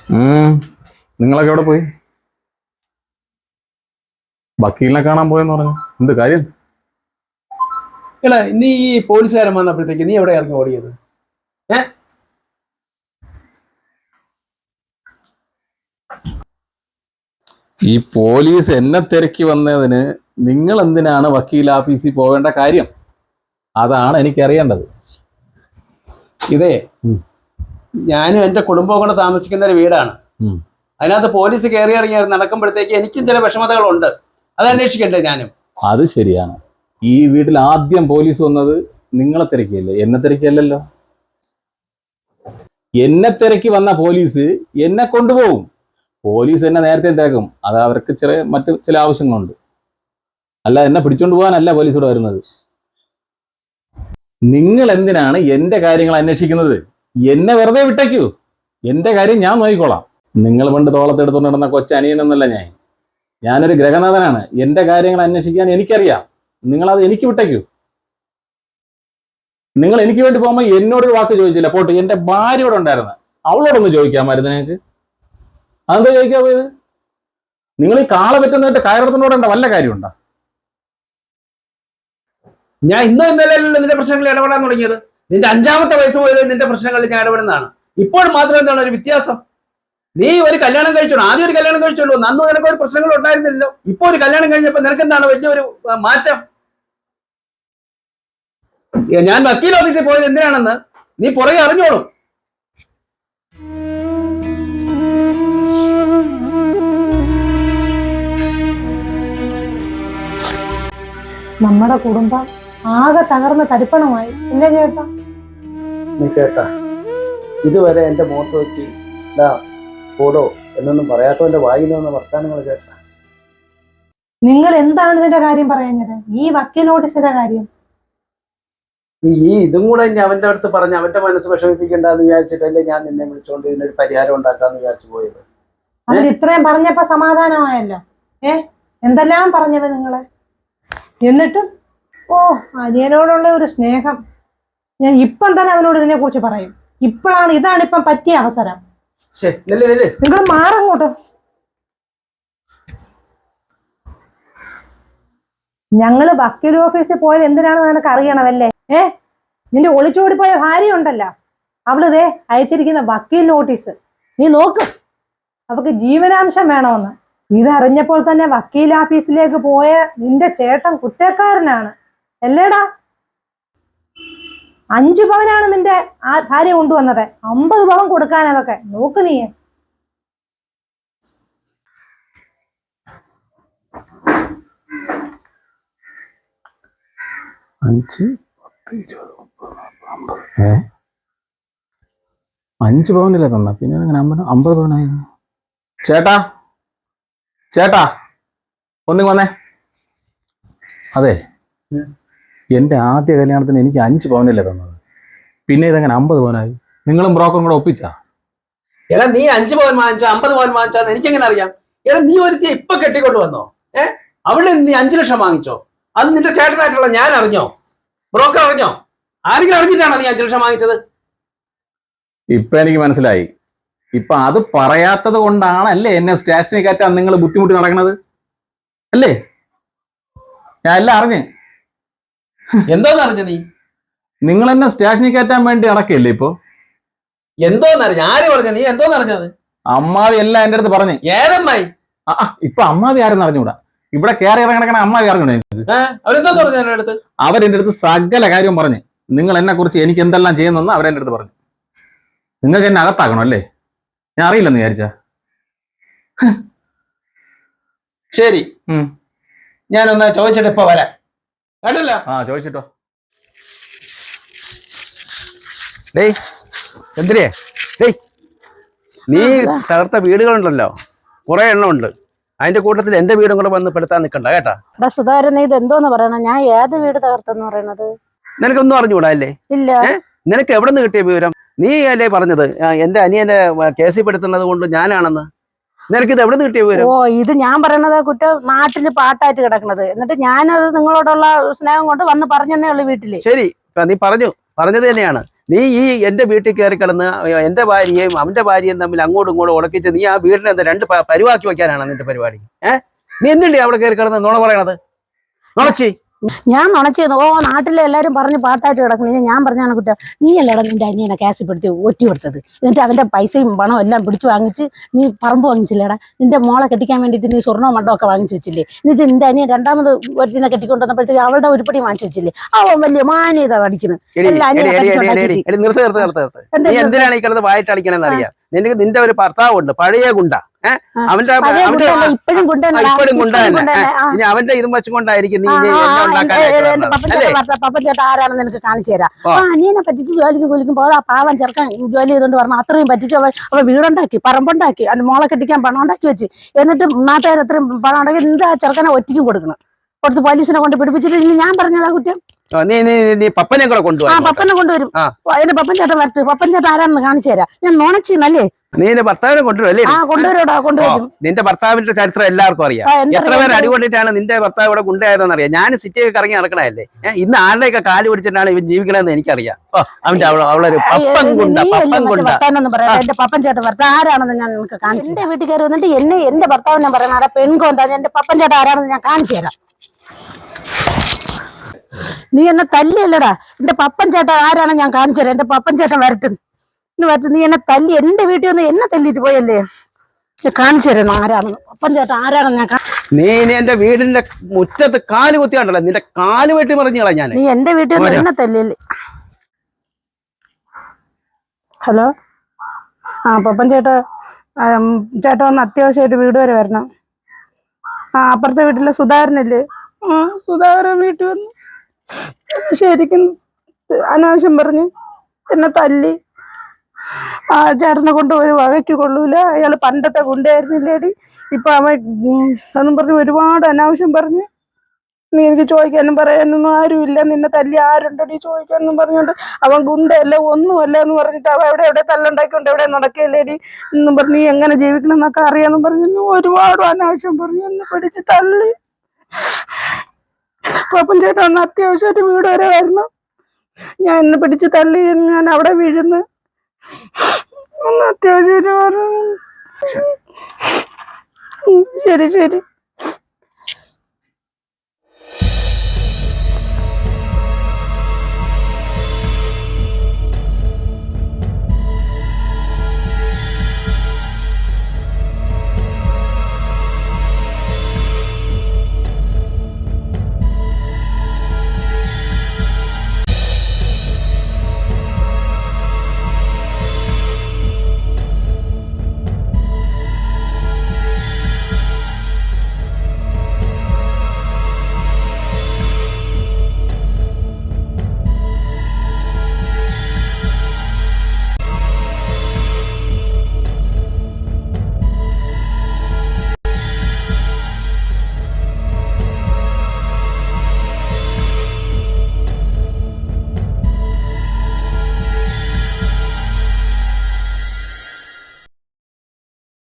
നിങ്ങളൊക്കെ എവിടെ പോയി? വക്കീലിനെ കാണാൻ പോയെന്ന് പറഞ്ഞു. എന്ത് കാര്യം? എടാ, നീ ഈ പോലീസുകാരൻ വന്നപ്പോഴത്തേക്ക് നീ എവിടെ ഇറങ്ങി ഓടിയത്? ഈ പോലീസ് എന്നെ തിരക്കി വന്നതിന് നിങ്ങൾ എന്തിനാണ് വക്കീൽ ഓഫീസിൽ പോവേണ്ട കാര്യം? അതാണ് എനിക്കറിയേണ്ടത്. ഇതേ, ഞാനും എൻ്റെ കുടുംബവും കൂടെ താമസിക്കുന്ന ഒരു വീടാണ്. അതിനകത്ത് പോലീസ് കയറി ഇറങ്ങി നടക്കുമ്പോഴത്തേക്ക് എനിക്കും ചില വിഷമതകളുണ്ട്. അത് അന്വേഷിക്കണ്ടേ ഞാനും? അത് ശരിയാണ്. ഈ വീട്ടിൽ ആദ്യം പോലീസ് വന്നത് നിങ്ങളെ തിരക്കിയല്ലേ, എന്നെ തിരക്കിയല്ലല്ലോ. എന്നെ തിരക്കി വന്ന പോലീസ് എന്നെ കൊണ്ടുപോകും. പോലീസ് എന്നെ നേരത്തെ തിരക്കും. അത് അവർക്ക് മറ്റു ചില ആവശ്യങ്ങളുണ്ട്. അല്ല, എന്നെ പിടിച്ചോണ്ട് പോകാനല്ല പോലീസോട് വരുന്നത്. നിങ്ങൾ എന്തിനാണ് എൻ്റെ കാര്യങ്ങൾ അന്വേഷിക്കുന്നത്? എന്നെ വെറുതെ വിട്ടേക്കൂ. എൻ്റെ കാര്യം ഞാൻ നോക്കിക്കോളാം. നിങ്ങൾ പണ്ട് തോളത്തെടുത്തോണ്ട് നടന്ന കൊച്ചനിയനൊന്നല്ല ഞാനൊരു ഗ്രഹനാഥനാണ്. എൻ്റെ കാര്യങ്ങൾ അന്വേഷിക്കാൻ എനിക്കറിയാം. നിങ്ങളത് എനിക്ക് വിട്ടേക്കൂ. നിങ്ങൾ എനിക്ക് വേണ്ടി പോകുമ്പോൾ എന്നോടൊരു വാക്ക് ചോദിച്ചില്ല. പോട്ടെ, എൻ്റെ ഭാര്യയോട് ഉണ്ടായിരുന്നു, അവളോടൊന്ന് ചോദിക്കാമായിരുന്നു നിങ്ങൾക്ക്. അതെന്താ ചോദിക്കാൻ പോയത്? നിങ്ങൾ ഈ കാള പറ്റുന്നതായിട്ട് കയറത്തിനോടുണ്ട വല്ല കാര്യമുണ്ടോ? ഞാൻ ഇന്നലെയല്ലോ നിന്റെ പ്രശ്നങ്ങളിൽ ഇടപെടാൻ തുടങ്ങിയത്. നിന്റെ 5ാമത്തെ വയസ്സ് മുതൽ നിന്റെ പ്രശ്നങ്ങളിൽ ഞാൻ ഇടപെടുന്നതാണ്. ഇപ്പോൾ മാത്രം എന്താണ് ഒരു വ്യത്യാസം? നീ ഒരു കല്യാണം കഴിച്ചോളൂ. ആദ്യം ഒരു കല്യാണം കഴിച്ചോളൂ. അന്ന് നിനക്ക് ഒരു പ്രശ്നങ്ങൾ ഉണ്ടായിരുന്നില്ലല്ലോ. ഇപ്പൊ ഒരു കല്യാണം കഴിഞ്ഞപ്പോൾ നിനക്ക് എന്താണ് വലിയൊരു മാറ്റം? ഞാൻ വക്കീൽ ഓഫീസിൽ പോയത് എന്തിനാണെന്ന് നീ പുറകെ അറിഞ്ഞോളൂ. നമ്മുടെ കുടുംബം ആകെ തകർന്ന് തരിപ്പണമായി ഇല്ലേ ചേട്ടാ? നീ കേട്ടാ, ഇതുവരെ എന്റെ മുഖത്ത് നോക്കി കൂടോ എന്നൊന്നും പറയാത്തവന്റെ വായിൽ നിന്ന് വർത്താനങ്ങൾ കേട്ടാ. നിങ്ങൾ എന്താണ് ഇതിന്റെ കാര്യം പറയുന്നത്? ഈ വക്കീൽ നോട്ടീസിന്റെ കാര്യം ഈ ഇതും കൂടെ ഇനി അവന്റെ അടുത്ത് പറഞ്ഞ് അവന്റെ മനസ്സ് വിഷമിപ്പിക്കണ്ടെന്ന് വിചാരിച്ചിട്ടല്ലേ ഞാൻ നിന്നെ വിളിച്ചോണ്ട് ഇതിനൊരു പരിഹാരം ഉണ്ടാക്കാന്ന് വിചാരിച്ചു പോയത്. അവർ ഇത്രയും പറഞ്ഞപ്പോ സമാധാനമായല്ലോ. എന്തെല്ലാം പറഞ്ഞവ നിങ്ങളെ. എന്നിട്ടും അനിയനോടുള്ള ഒരു സ്നേഹം. ഞാൻ ഇപ്പം തന്നെ അവനോട് ഇതിനെ കുറിച്ച് പറയും. ഇതാണ് ഇപ്പം പറ്റിയ അവസരം. നിങ്ങൾ മാറങ്ങോട്ട്. ഞങ്ങള് വക്കീൽ ഓഫീസിൽ പോയത് എന്തിനാണെന്ന് നിനക്ക് അറിയണമല്ലേ? നിന്റെ ഒളിച്ചോടിപ്പോയ ഭാര്യ ഉണ്ടല്ലോ, അവളിതേ അയച്ചിരിക്കുന്ന വക്കീൽ നോട്ടീസ് നീ നോക്ക്. അവക്ക് ജീവനാംശം വേണമെന്ന്. ഇതറിഞ്ഞപ്പോൾ തന്നെ വക്കീൽ ഓഫീസിലേക്ക് പോയ നിന്റെ ചേട്ടൻ കുറ്റക്കാരനാണ് അല്ലേടാ? 5 പവനാണ് നിന്റെ ആ ഭാര്യ കൊണ്ടുവന്നത്. 50 പവൻ കൊടുക്കാൻ അതൊക്കെ നോക്ക് നീ. അഞ്ച് പവനില്ല തന്ന, പിന്നെ 50 പവനായി. ചേട്ടാ ഒന്നും വന്നേ. അതെ, എൻ്റെ ആദ്യ കല്യാണത്തിന് എനിക്ക് 5 പവനല്ലേ തന്നത്. പിന്നെ ഇതെങ്ങനെ 50 പവനായി? നിങ്ങളും ബ്രോക്കറും കൂടെ ഒപ്പിച്ചാ? എടാ, നീ 5 പവൻ വാങ്ങിച്ചാ 50 പവൻ വാങ്ങിച്ചാന്ന് എനിക്കെങ്ങനെ അറിയാം? എടാ, നീ ഒരുത്തിയെ ഇപ്പൊ കെട്ടിക്കൊണ്ട് വന്നോ? അവിടെ നീ 5 ലക്ഷം വാങ്ങിച്ചോ? അത് നിന്റെ ചേട്ടനായിട്ടുള്ള ഞാൻ അറിഞ്ഞോ? ബ്രോക്കർ അറിഞ്ഞോ? ആരെങ്കിലും അറിഞ്ഞിട്ടാണോ നീ 5 ലക്ഷം വാങ്ങിച്ചത്? ഇപ്പൊ എനിക്ക് മനസ്സിലായി. ഇപ്പൊ അത് പറയാത്തത് കൊണ്ടാണല്ലേ എന്നെ സ്റ്റേഷനിൽ കയറ്റാൻ നിങ്ങൾ ബുദ്ധിമുട്ടി നടക്കണത് അല്ലേ? ഞാൻ എല്ലാം അറിഞ്ഞ്. എന്തോന്ന് അറിഞ്ഞ നീ? നിങ്ങൾ എന്നെ സ്റ്റേഷനിൽ കയറ്റാൻ വേണ്ടി നടക്കല്ലേ ഇപ്പൊ? എന്തോന്നറിഞ്ഞ? ആര് പറഞ്ഞ? നീ എന്തോന്നറിഞ്ഞത്? അമ്മാവി എല്ലാം എന്റെ അടുത്ത് പറഞ്ഞു. ഏതമ്മായി? ഇപ്പൊ അമ്മാവി ആരെന്ന് അറിഞ്ഞൂടാ. ഇവിടെ കയറി ഇറങ്ങണ അമ്മാവി അറിഞ്ഞൂടെ? അവരെന്റെ അടുത്ത് സകല കാര്യവും പറഞ്ഞു. നിങ്ങൾ എന്നെ കുറിച്ച് എനിക്ക് എന്തെല്ലാം ചെയ്യുന്നെന്ന് അവരെന്റെ അടുത്ത് പറഞ്ഞു. നിങ്ങൾക്ക് എന്നെ അകത്താക്കണോ അല്ലേ? ഞാൻ അറിയില്ലെന്ന് വിചാരിച്ച? ശരി, ഞാനൊന്ന് ചോദിച്ചിട്ട് ഇപ്പൊ വരാം. കേട്ടല്ലോ? ചോദിച്ചിട്ടോ. എന്തിനേ നീ തകർത്ത വീടുകളുണ്ടല്ലോ, കുറെ എണ്ണം ഉണ്ട്. അതിന്റെ കൂട്ടത്തിൽ എന്റെ വീടും കൂടെ വന്ന് പെടുത്താൻ നിൽക്കണ്ട കേട്ടാ. സുധാരൻ, ഇത് എന്തോന്ന് പറയണ? ഞാൻ ഏത് വീട് തകർത്തെന്ന് പറയണത്? നിനക്കൊന്നും അറിഞ്ഞുകൂടാ അല്ലേ? ഇല്ല. നിനക്ക് എവിടെ നിന്ന് കിട്ടിയ വിവരം? നീ അല്ലേ പറഞ്ഞത് എന്റെ അനിയനെ കേസിൽ പെടുത്തുന്നത് കൊണ്ട് ഞാനാണെന്ന്? നിനക്കിത് എവിടെ നിന്ന് കിട്ടിയ വിവരം? ഇത് ഞാൻ പറയണത് കുറ്റം നാട്ടില് പാട്ടായിട്ട് കിടക്കണത്. എന്നിട്ട് ഞാനത് നിങ്ങളോടുള്ള സ്നേഹം കൊണ്ട് വന്ന് പറഞ്ഞതേ ഉള്ളു വീട്ടില്. ശരി, നീ പറഞ്ഞത് തന്നെയാണ്. നീ ഈ എന്റെ വീട്ടിൽ കയറി കിടന്ന് എന്റെ ഭാര്യയും അവന്റെ ഭാര്യയും തമ്മിൽ അങ്ങോട്ടും ഇങ്ങോട്ടും ഉടക്കിച്ച് നീ ആ വീടിനെ എന്താ രണ്ട് പരിവാക്കി വെക്കാനാണ് നിന്റെ പരിപാടി? നീ എന്തിണ്ടേ അവിടെ കയറി കിടന്ന് നുണ പറയണത്? നുണച്ചി ഞാൻ നുണച്ചത് നാട്ടിലെ എല്ലാരും പറഞ്ഞ് പാട്ടായിട്ട് കിടക്കുന്നു. ഞാൻ പറഞ്ഞാണ് കുറ്റം. നീയല്ലേടാ നിന്റെ അനിയനെ കേസിപ്പെടുത്തി ഒറ്റി കൊടുത്തത്. എന്നിട്ട് അവന്റെ പൈസയും പണവും എല്ലാം പിടിച്ചു വാങ്ങിച്ച് നീ പറമ്പ് വാങ്ങിച്ചില്ലേടാ. നിന്റെ മോളെ കെട്ടിക്കാൻ വേണ്ടിയിട്ട് നീ സ്വർണ്ണവും മണ്ടവും ഒക്കെ വാങ്ങിച്ചു വെച്ചില്ലേ? എന്നിട്ട് നിന്റെ അനിയൻ രണ്ടാമത് ഒരുത്തിനെ കെട്ടിക്കൊണ്ടുവന്നപ്പോഴത്തേക്ക് അവളുടെ ഉരുപ്പടി വാങ്ങിച്ചു വെച്ചില്ലേ? അവൻ വലിയ മാന്യത അടിക്കുന്നത്. എന്തിനാണ് ഈ കിടന്ന് വായിട്ട് അടിക്കണമെന്ന് അറിയാം. നിന്റെ ഒരു ഭർത്താവുണ്ട്, പഴയ ഗുണ്ട. അവന്റെ ഇപ്പോഴും ഗുണ്ട തന്നെ. ഇനി അവന്റെ ഇതും വെച്ചുകൊണ്ടായിരിക്കും നീ പപ്പൻ ചേട്ടാ ആരാണെന്ന് എനിക്ക് കാണിച്ചു തരാം. അനിയനെ പറ്റിച്ച് ജോലിക്ക് കൂലിക്കും പോകാതെ ആ പാവം ചെറുക്കൻ ജോലി ചെയ്തോണ്ട് പറഞ്ഞു അത്രയും പറ്റിച്ച് അവൻ വീടുണ്ടാക്കി, പറമ്പുണ്ടാക്കി, അതിന് മോളെ കെട്ടിക്കാൻ പണം ഉണ്ടാക്കി വെച്ച്. എന്നിട്ട് നാട്ടുകാർ അത്രയും പണം ഉണ്ടാക്കി എന്താ ചെറുക്കനെ ഒറ്റയ്ക്കും കൊടുക്കണം. കൊടുത്ത് പോലീസിനെ കൊണ്ട് പിടിപ്പിച്ചിട്ട് ഞാൻ പറഞ്ഞതാ കുറ്റം. നീ പപ്പനെ കൂടെ കൊണ്ടുപോകും. പപ്പനെ കൊണ്ടുവരും. എന്റെ പപ്പൻ ചേട്ടൻ വരട്ടെ. പപ്പൻ ചേട്ടൻ ആരാണെന്ന് കാണിച്ചു തരാം. ഞാൻ നുണച്ചിന്നല്ലേ? നീ എന്റെ ഭർത്താവിനെ കൊണ്ടുവരും. കൊണ്ടുവരോടാ കൊണ്ടുവരും. നിന്റെ ഭർത്താവിന്റെ ചരിത്രം എല്ലാവർക്കും അറിയാം. എത്ര പേര് അടികൊണ്ടിട്ടാണ് നിന്റെ ഭർത്താവ് ഇവിടെ ഗുണ്ടയായതെന്ന് അറിയാം. ഞാൻ സിറ്റിയൊക്കെ ഇറങ്ങി നടക്കണല്ലേ. ഇന്ന് ആരുടെയൊക്കെ കാല് പിടിച്ചിട്ടാണ് ഇവൻ ജീവിക്കണമെന്ന് എനിക്കറിയാം. അവന്റെ അവളൊരു പപ്പൻ ഗുണ്ട. എന്റെ പപ്പൻ ചേട്ടൻ ഭർത്താവ് ആരാണെന്ന് ഞാൻ നിനക്ക് കാണിച്ചു. എന്റെ വീട്ടിൽ കയറി വന്നിട്ട് എന്റെ ഭർത്താവിനെ പറയുന്ന പെൺകൊണ്ടാ. എന്റെ പപ്പൻ ചേട്ടൻ ആരാണെന്ന് ഞാൻ കാണിച്ചു തരാം. നീ എന്നെ തല്ലിയല്ലടാ. എന്റെ പപ്പൻ ചേട്ടൻ ആരാണ് ഞാൻ കാണിച്ചു തരാം. എന്റെ പപ്പൻ ചേട്ടൻ വരട്ടെ. നീ എന്നെ തല്ലി എന്റെ വീട്ടിൽ വന്ന് എന്നെ തല്ലിട്ട് പോയല്ലേ? കാണിച്ചു തരുന്നു ആരാണെന്ന്. പപ്പൻ ചേട്ടൻ ആരാണെന്ന് ഞാൻ. നീ എന്റെ വീടിന്റെ മുറ്റത്ത് കാല് കുത്തിയാണ്ടല്ലോ. നിന്റെ കാല് വെട്ടി മറിഞ്ഞോളാം ഞാൻ. നീ എന്റെ വീട്ടിൽ വന്ന് എന്നെ തല്ലിയല്ലേ? ഹലോ, പപ്പൻ ചേട്ടാ, ചേട്ടാ ഒന്ന് അത്യാവശ്യമായിട്ട് വീട് വരെ വരണം. അപ്പുറത്തെ വീട്ടിലെ സുധാകരനല്ലേ? സുധാകരൻ വീട്ടിൽ വന്നു ശരിക്കും അനാവശ്യം പറഞ്ഞ് എന്നെ തല്ലി. ചേട്ടനെ കൊണ്ട് ഒരു വകയ്ക്ക് കൊള്ളൂല. അയാൾ പണ്ടത്തെ ഗുണ്ടയായിരുന്നില്ലേടി. ഇപ്പൊ അവൻ എന്നും പറഞ്ഞ് ഒരുപാട് അനാവശ്യം പറഞ്ഞ്. നീ എനിക്ക് ചോദിക്കാനും പറയാനൊന്നും ആരുമില്ല. നിന്നെ തല്ലി ആരുണ്ടടി ചോദിക്കാനും പറഞ്ഞോണ്ട് അവൻ ഗുണ്ടയല്ല ഒന്നുമല്ല എന്ന് പറഞ്ഞിട്ട് അവ എവിടെ തല്ലുണ്ടാക്കിക്കൊണ്ട് എവിടെ നടക്കില്ലേടി എന്നും പറഞ്ഞ് നീ എങ്ങനെ ജീവിക്കണം എന്നൊക്കെ അറിയാമെന്നും പറഞ്ഞു ഒരുപാട് അനാവശ്യം പറഞ്ഞു എന്നെ പിടിച്ച് തള്ളി. പപ്പൻ ചേട്ടാ ഒന്ന് അത്യാവശ്യമായിട്ട് വീട് വരെ വരണം. ഞാൻ എന്നെ പിടിച്ച് തള്ളി. ഞാൻ അവിടെ വീഴുന്നു. ഒന്ന് അത്യാവശ്യമായിട്ട് ശരി ശരി.